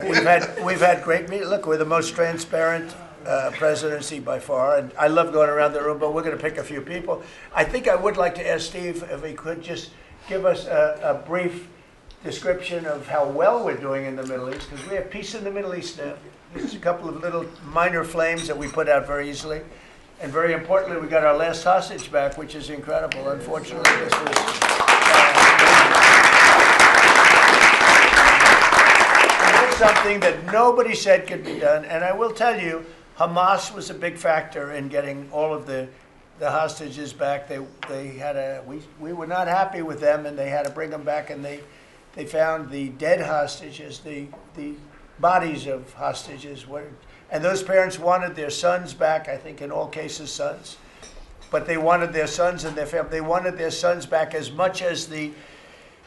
We've had great meetings. Look, we're the most transparent presidency by far, and I love going around the room, but we're going to pick a few people. I think I would like to ask Steve if he could just give us a brief description of how well we're doing in the Middle East, because we have peace in the Middle East now. There's a couple of little minor flames that we put out very easily. And very importantly, we got our last hostage back, which is incredible. Unfortunately, this was something that nobody said could be done. And I will tell you, Hamas was a big factor in getting all of the hostages back. We were not happy with them, and they had to bring them back, and they found the dead hostages, the bodies of hostages. And those parents wanted their sons back, I think in all cases sons. But they wanted their sons and their family. They wanted their sons back as much as the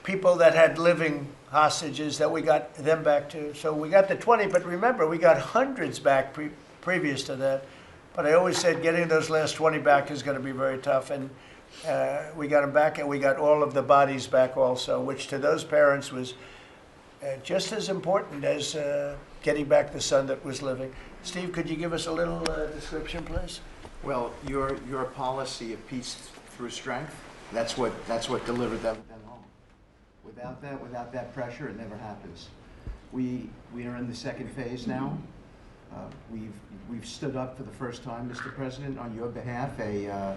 people that had living hostages, that we got them back too. So we got the 20, but remember, we got hundreds back previous to that. But I always said getting those last 20 back is going to be very tough. And we got them back, and we got all of the bodies back also, which to those parents was just as important as getting back the son that was living. Steve, could you give us a little description, please? Well, your policy of peace through strength, that's what delivered them home. Without that pressure, it never happens. We are in the second phase now. We've stood up for the first time, Mr. President, on your behalf, a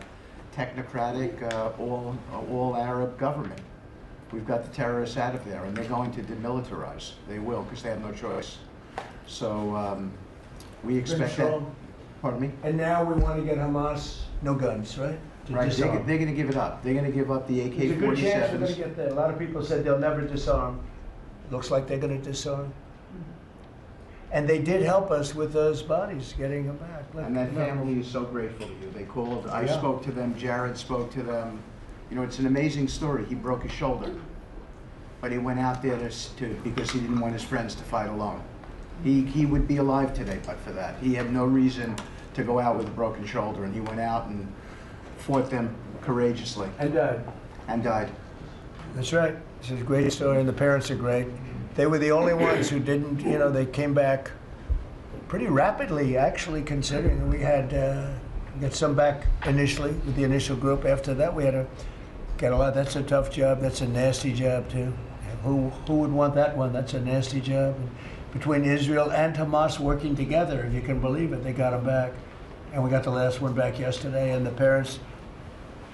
technocratic, all Arab government. We've got the terrorists out of there, and they're going to demilitarize. They will, because they have no choice. So we expect that. Pardon me? And now we want to get Hamas no guns, right? Right, they're going to give it up. They're going to give up the AK-47s. There's a good chance we're going to get there. A lot of people said they'll never disarm. Looks like they're going to disarm. And they did help us with those bodies, getting them back. Look, and that family is so grateful to you. They called, I spoke to them, Jared spoke to them. You know, it's an amazing story. He broke his shoulder, but he went out there because he didn't want his friends to fight alone. He would be alive today but for that. He had no reason to go out with a broken shoulder, and he went out and fought them courageously. And died. And died. That's right. It's a great story, and the parents are great. They were the only ones who didn't, you know, they came back pretty rapidly, actually, considering we had got some back initially with the initial group. After that, we had to get a lot. That's a tough job. That's a nasty job, too. Who would want that one? That's a nasty job. And between Israel and Hamas working together, if you can believe it, they got them back. And we got the last one back yesterday, and the parents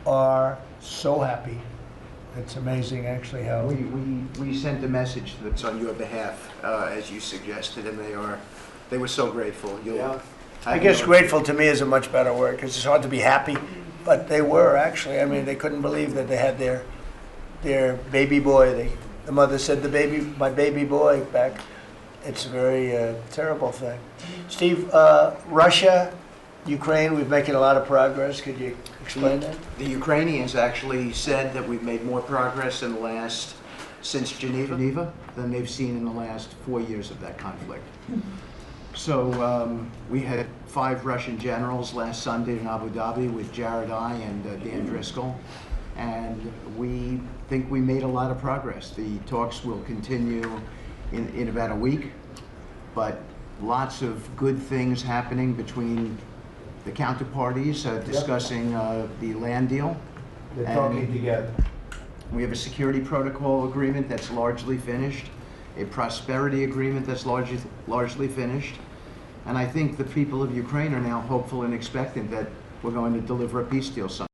are so happy. It's amazing, actually, how we sent a message that's on your behalf, as you suggested, and they were so grateful. I guess grateful to me is a much better word, because it's hard to be happy, but they were actually. I mean, they couldn't believe that they had their baby boy. The mother said, my baby boy back. It's a very terrible thing. Steve, Russia, Ukraine, we're making a lot of progress. Could you explain that? The Ukrainians actually said that we've made more progress since Geneva than they've seen in the last 4 years of that conflict. So we had 5 Russian generals last Sunday in Abu Dhabi with Jared and Dan Driscoll, and we think we made a lot of progress. The talks will continue in about a week, but lots of good things happening between the counterparties discussing the land deal. They're talking together. We have a security protocol agreement that's largely finished, a prosperity agreement that's largely finished, and I think the people of Ukraine are now hopeful and expectant that we're going to deliver a peace deal someday.